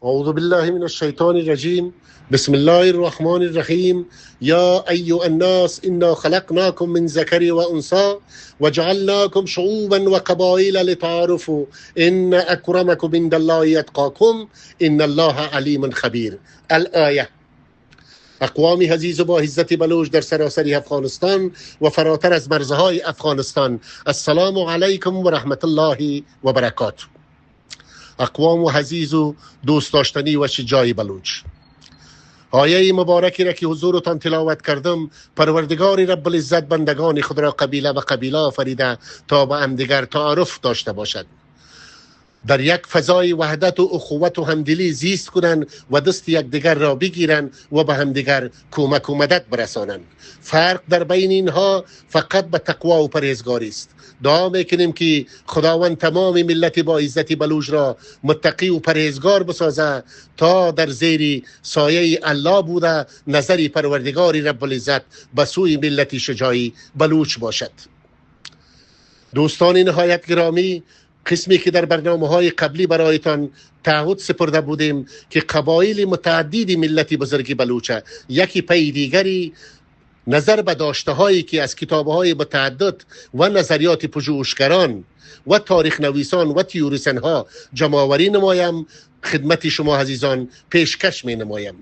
أعوذ بالله من الشيطان الرجيم. بسم الله الرحمن الرحيم. يا أيها الناس إنا خلقناكم من ذكر وأنثى وجعلناكم شعوبا وقبائل لتعارفوا إن أكرمكم عند الله يتقاكم إن الله علیم خبیر. الآیه. اقوام عزیز و با عزت بلوچ در سراسر افغانستان و فراتر از مرزهای افغانستان، السلام علیکم و رحمت الله و برکاته. اقوام و عزیز و دوست داشتنی و شجاع بلوچ، آیه مبارکی را که حضورتان تلاوت کردم، پروردگار رب العزت بندگان خود را قبیله و قبیله آفریده تا با همدیگر تعارف داشته باشد، در یک فضای وحدت و اخوت و همدلی زیست کنند و دست یکدیگر را بگیرند و به همدیگر کمک و مدد برسانند. فرق در بین اینها فقط به تقوا و پرهیزگاری است. دعا میکنیم که خداوند تمام ملت با عزت بلوچ را متقی و پرهیزگار بسازه تا در زیر سایه الله بوده نظر پروردگار رب العزت به سوی ملت شجاعی بلوچ باشد. دوستان نهایت گرامی، قسمی که در برنامه‌های قبلی برایتان تعهد سپرده بودیم که قبایل متعددی ملت بزرگ بلوچه یکی پی دیگری نظر به داشته هایی که از کتاب‌های متعدد و نظریات پژوهشگران و تاریخ نویسان و تیوریسن ها جمع‌آوری نمایم، خدمت شما عزیزان پیشکش می نمایم.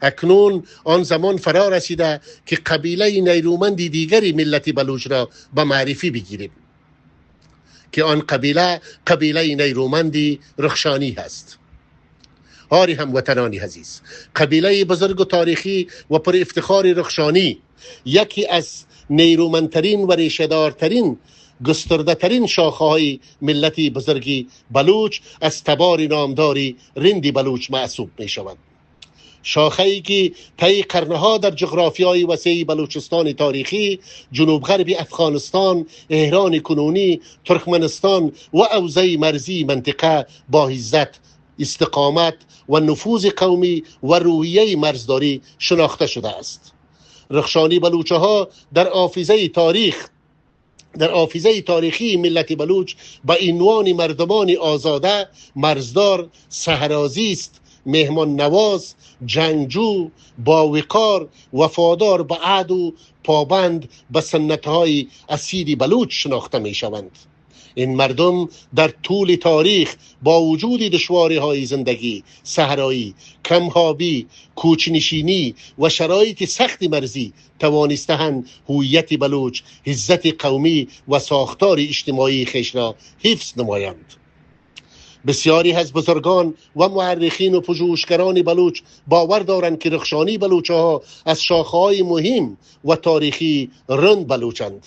اکنون آن زمان فرا رسیده که قبیله نیرومند دیگری ملت بلوچ را به معرفی بگیریم که آن قبیله نیرومندی رخشانی هست. آری هموطنان عزیز، قبیله بزرگ و تاریخی و پر افتخار رخشانی یکی از نیرومندترین و ریشه‌دارترین گسترده ترین شاخه های ملت بزرگی بلوچ از تبار نامداری رند بلوچ محسوب می شود. شاخه‌ای که طی قرنها در جغرافیای وسیع بلوچستان تاریخی، جنوب غرب افغانستان، احران کنونی، ترکمنستان و اوضاع مرزی منطقه با عزت، استقامت و نفوذ قومی و روحیه مرزداری شناخته شده است. رخشانی بلوچه ها در آفیزه تاریخی ملت بلوچ با عنوان مردمان آزاده، مرزدار، صحرازیست، مهمان نواز، جنگجو، باوقار، وفادار به عهد و پابند به سنت‌های اصیل بلوچ شناخته می شوند. این مردم در طول تاریخ با وجود دشواری‌های زندگی صحرایی، کم‌آبی، کوچ‌نشینی و شرایط سخت مرزی توانسته‌اند هویت بلوچ، عزت قومی و ساختار اجتماعی خیش را حفظ نمایند. بسیاری از بزرگان و مورخین و پژوهشگران بلوچ باور دارند که رخشانی بلوچه ها از شاخه‌های مهم و تاریخی رند بلوچند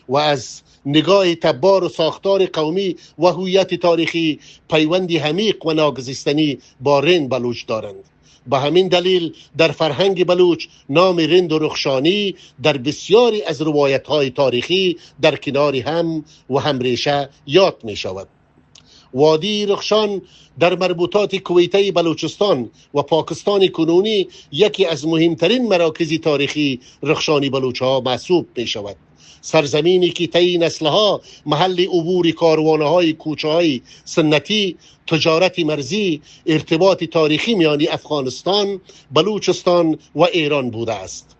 و از نگاه تبار و ساختار قومی و هویت تاریخی پیوندی عمیق و ناگسستنی با رند بلوچ دارند. به همین دلیل در فرهنگ بلوچ نام رند و رخشانی در بسیاری از روایت‌های تاریخی در کنار هم و همریشه یاد می شود. وادی رخشان در مربوطات کویته بلوچستان و پاکستان کنونی یکی از مهمترین مراکز تاریخی رخشانی بلوچ ها محسوب می شود. سرزمینی که طی نسلها محل عبور کاروانهای کوچه‌های سنتی، تجارت مرزی، ارتباط تاریخی میان افغانستان، بلوچستان و ایران بوده است.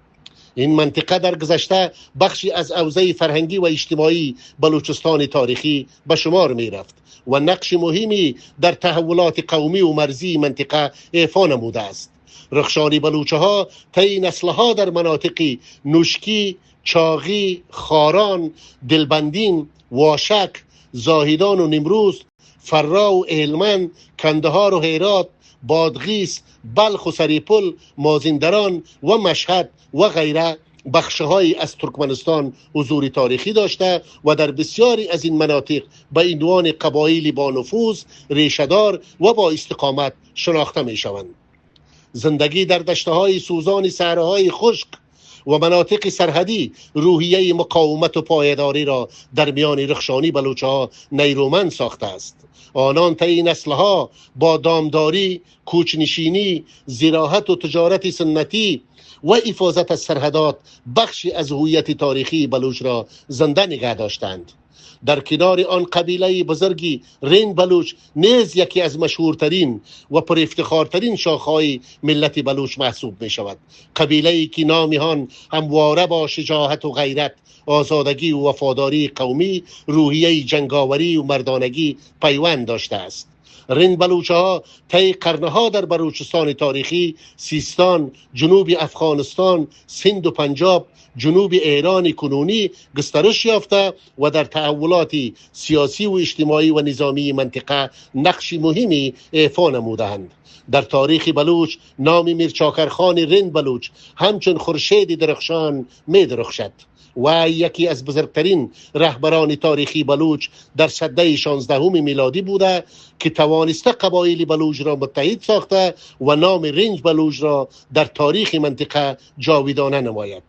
این منطقه در گذشته بخشی از اوضاع فرهنگی و اجتماعی بلوچستان تاریخی به شمار می رفت و نقش مهمی در تحولات قومی و مرزی منطقه ایفا نموده است. رخشانی بلوچه ها طی نسلها در مناطق نوشکی، چاغی، خاران، دلبندین، واشک، زاهدان و نمروز، فرا و هلمند، کندهار و هرات، بادغیس، بلخ و سریپل، مازندران و مشهد و غیره بخش‌هایی از ترکمنستان حضور تاریخی داشته و در بسیاری از این مناطق به عنوان قبایلی با نفوذ، ریشه‌دار و با استقامت شناخته می‌شوند. زندگی در دشته‌های سوزان صحراهای خشک و مناطق سرحدی روحیه مقاومت و پایداری را در میان رخشانی بلوچ‌ها نیرومند ساخته است. آنان طی نسل‌ها با دامداری، کوچ‌نشینی، زراعت و تجارت سنتی و حفاظت از سرحدات بخشی از هویت تاریخی بلوچ را زنده نگه داشتند. در کنار آن قبیله بزرگی رند بلوچ نیز یکی از مشهورترین و پر افتخارترین شاخه‌های ملت بلوچ محسوب می شود. قبیله‌ای که نامیان همواره با شجاعت و غیرت، آزادگی و وفاداری قومی، روحیه جنگاوری و مردانگی پیوند داشته است. رند بلوچه ها طی قرنها در بلوچستان تاریخی، سیستان، جنوب افغانستان، سند و پنجاب، جنوب ایران کنونی گسترش یافته و در تحولات سیاسی و اجتماعی و نظامی منطقه نقش مهمی ایفا نمودند. در تاریخ بلوچ نام میرچاکرخان رند بلوچ همچون خورشید درخشان می درخشد و یکی از بزرگترین رهبران تاریخی بلوچ در سده 16 میلادی بوده که توانسته قبایل بلوچ را متحد ساخته و نام رند بلوچ را در تاریخ منطقه جاودانه نماید.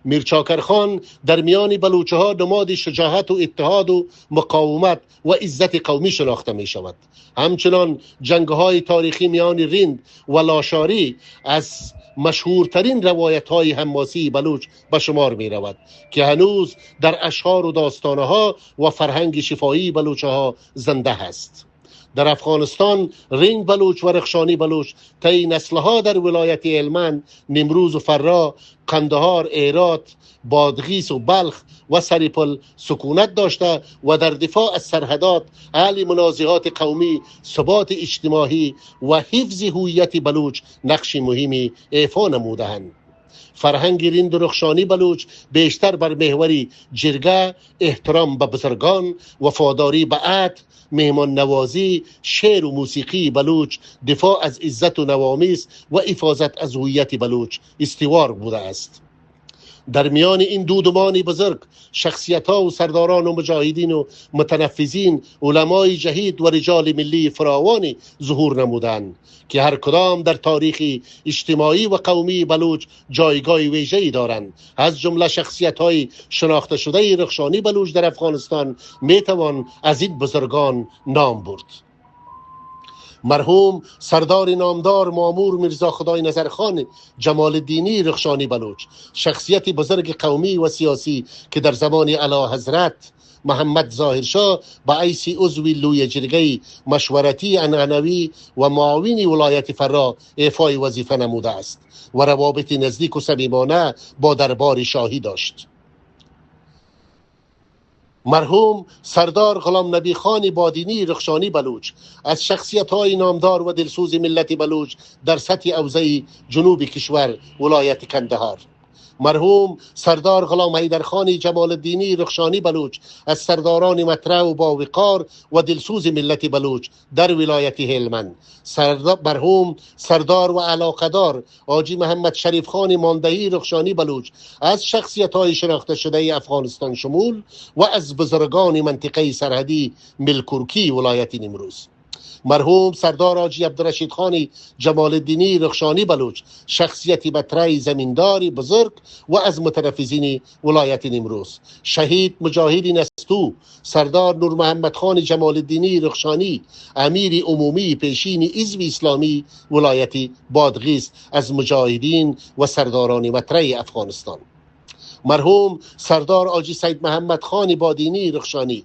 میرچاکرخان در میان بلوچه ها نماد شجاعت و اتحاد و مقاومت و عزت قومی شناخته می شود. همچنان جنگ‌های تاریخی میان رند و لاشاری از مشهورترین روایت‌های حماسی بلوچ به شمار می رود که هنوز در اشعار و داستانها و فرهنگ شفاهی بلوچه ها زنده است. در افغانستان رند بلوچ و رخشانی بلوچ طی نسلها در ولایت هلمند، نیمروز و فرا، قندهار، هرات، بادغیس و بلخ و سریپل سکونت داشته و در دفاع از سرحدات، حل منازعات قومی، ثبات اجتماعی و حفظ هویت بلوچ نقش مهمی ایفا نموده‌اند. فرهنگ رند و رخشانی بلوچ بیشتر بر محوری جرگه، احترام به بزرگان، وفاداری به عهد، مهمان نوازی، شعر و موسیقی بلوچ، دفاع از عزت و نوامیس و حفاظت از هویت بلوچ استوار بوده است. در میان این دودمان بزرگ شخصیت‌ها و سرداران و مجاهدین و متنفذین، علمای جهید و رجال ملی فراوانی ظهور نمودند که هر کدام در تاریخ اجتماعی و قومی بلوچ جایگاه ویژه‌ای دارند. از جمله شخصیت‌های شناخته شده رخشانی بلوچ در افغانستان میتوان از این بزرگان نام برد: مرحوم سردار نامدار مامور میرزا خدای نظرخان جمال الدینی رخشانی بلوچ، شخصیت بزرگ قومی و سیاسی که در زمان اعلیحضرت محمد ظاهر شاه با حیث عضو لوی جرگه مشورتی عنعنوی و معاون ولایت فرا ایفای وظیفه نموده است و روابط نزدیک و صمیمانه با دربار شاهی داشت. مرحوم سردار غلام نبی خان بادینی رخشانی بلوچ از شخصیت‌های نامدار و دلسوز ملت بلوچ در سطح حوزه جنوب کشور ولایت کندهار. مرحوم سردار غلام حیدرخان جمال الدینی رخشانی بلوچ از سرداران مطرح و باوقار و دلسوز ملت بلوچ در ولایت هلمند. مرحوم سردار و علاقدار حاجی محمد شریف خان ماندهی رخشانی بلوچ از شخصیت‌های شناخته شده افغانستان شمول و از بزرگان منطقه سرحدی ملکورکی ولایت نیمروز. مرحوم سردار حاجی عبدالرشید خان جمال الدینی رخشانی بلوچ، شخصیتی مطرح زمینداری بزرگ و از متنفذین ولایت نیمروز. شهید مجاهد نستو سردار نور محمد خان جمال الدینی رخشانی، امیر عمومی پیشین حزب اسلامی ولایت بادغیس، از مجاهدین و سرداران مطرح افغانستان. مرحوم سردار حاجی سید محمد خان بادینی رخشانی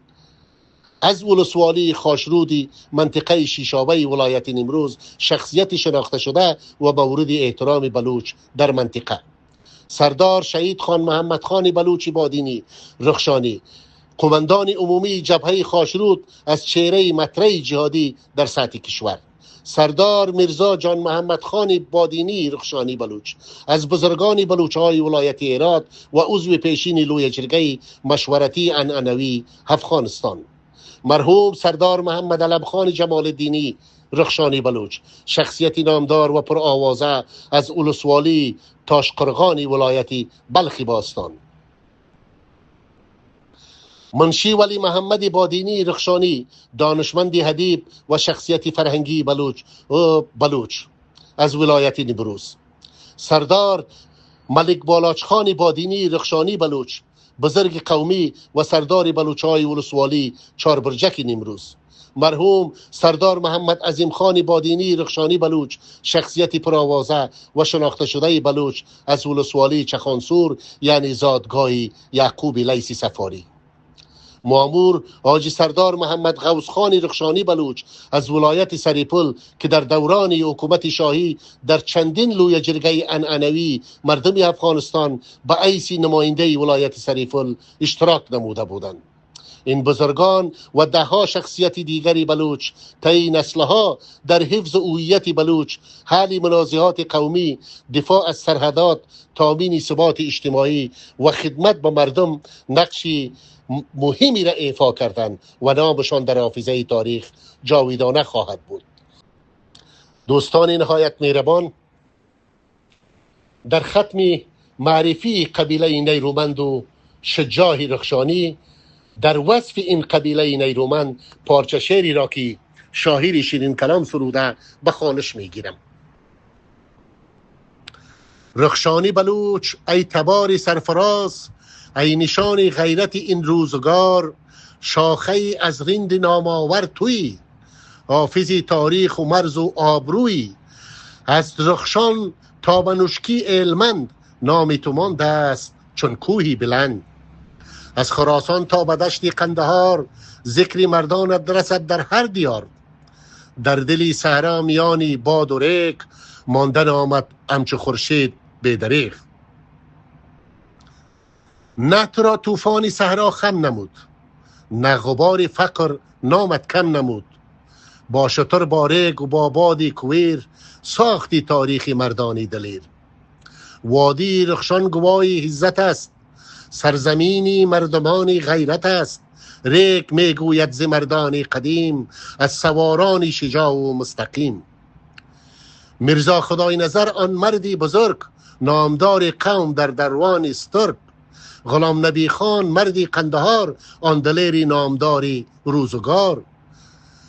از ولسوالی خاشرودی منطقه شیشابه ولایت نیمروز، شخصیت شناخته شده و مورد احترام بلوچ در منطقه. سردار شهید خان محمد خان بلوچی بادینی رخشانی، قماندان عمومی جبهه خاشرود، از چهره مطرح جهادی در سطح کشور. سردار میرزا جان محمد خان بادینی رخشانی بلوچ، از بزرگان بلوچ‌های ولایت هرات و عضو پیشین لوی جرگه مشورتی عنعنوی افغانستان. مرحوم سردار محمد علم خان جمال الدینی رخشانی بلوچ، شخصیتی نامدار و پرآوازه از ولسوالی تاشقرغانی ولایت بلخ باستان. منشی ولی محمد بادینی رخشانی، دانشمندی ادیب و شخصیت فرهنگی بلوچ از ولایت نیمروز. سردار ملک بالاچ خان بادینی رخشانی بلوچ، بزرگ قومی و سردار بلوچ‌های ولسوالی چاربرجک نیمروز. مرحوم سردار محمد عظیم خان بادینی رخشانی بلوچ، شخصیتی پرآوازه و شناخته شده بلوچ از ولسوالی چخانسور یعنی زادگاه یعقوب لیثی سفاری. مامور حاجی سردار محمد غوثخان رخشانی بلوچ از ولایت سریپل که در دوران حکومت شاهی در چندین لوی جرگه عنعنوی مردم افغانستان به حیث نماینده ولایت سریپل اشتراک نموده بودند. این بزرگان و دهها شخصیت دیگری بلوچ طی نسلها در حفظ هویت بلوچ، حل منازعات قومی، دفاع از سرحدات، تامین ثبات اجتماعی و خدمت به مردم نقشی مهمی را ایفا کردند و نامشان در حافظه تاریخ جاویدانه خواهد بود. دوستان نهایت مهربان، در ختم معرفی قبیله نیرومند و شجاع رخشانی، در وصف این قبیله نیرومند پارچه شعری را که شاعر شیرین کلام سروده به خوانش میگیرم. رخشانی بلوچ ای تبار سرفراز، ای نشان غیرت این روزگار، شاخه از رند نامآور توی، حافظی تاریخ و مرز و آبروی، از رخشان تا به نشکی علمند، نام تو مانده است چون کوهی بلند. از خراسان تا به دشت قندهار، ذکر مردانت رسد در هر دیار. در دلی صحرا میانی باد و ریگ، ماندن آمد همچو خورشید بیدریغ. نه تو را طوفان صحرا خم نمود، نه غبار فقر نامت کم نمود. با شتر با ریگ و با بادی کویر، ساختی تاریخی مردانی دلیر. وادی رخشان گواهی عزت است، سرزمینی مردمانی غیرت است. ریگ میگوید ز مردان قدیم، از سواران شجاع و مستقیم. میرزا خدای نظر آن مردی بزرگ، نامدار قوم در دروان استرگ. غلام نبی خان مردی قندهار، آن دلیری نامداری روزگار.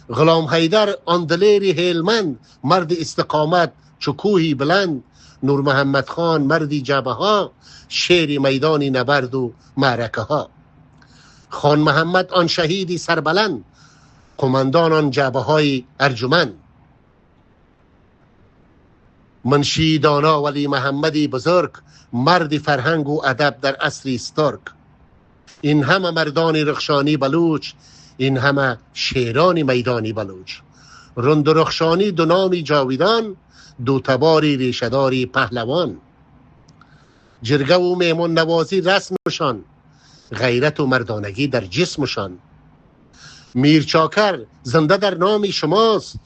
غلام حیدر آن دلیری هیلمند، مرد استقامت چو کوهی بلند. نور محمد خان مردی جبهه ها، شیر میدانی نبرد و معرکه ها. خان محمد آن شهیدی سربلند، قماندان آن جبهه های ارجمند. منشی دانا ولی محمدی بزرگ، مرد فرهنگ و ادب در عصر استرگ. این همه مردان رخشانی بلوچ، این همه شیران میدانی بلوچ. رند رخشانی دو نامی جاویدان، دو تباری ریشداری پهلوان. جرگه و میمون نوازی رسمشان، غیرت و مردانگی در جسمشان. میرچاکر زنده در نام شماست،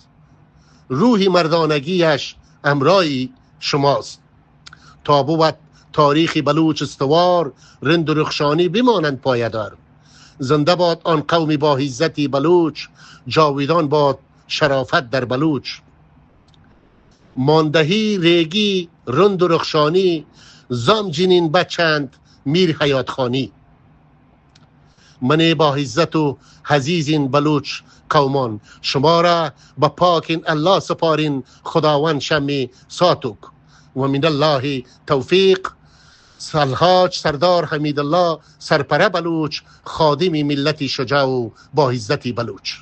روحی مردانگیش امرای شماست. تا بود تاریخ بلوچ استوار، رند و رخشانی بمانند پایدار. زنده باد آن قومی با عزتی بلوچ، جاویدان باد شرافت در بلوچ. ماندهی ریگی رند و رخشانی، زام جنین بچند میر حیات خانی. من با عزت و عزیز این بلوچ قومان، شما را به پاک الله سپارین، خداوند شمی ساتوک. و من الله توفیق. الحاج سردار حمید الله سرپره بلوچ، خادم ملت شجاع و با عزتی بلوچ.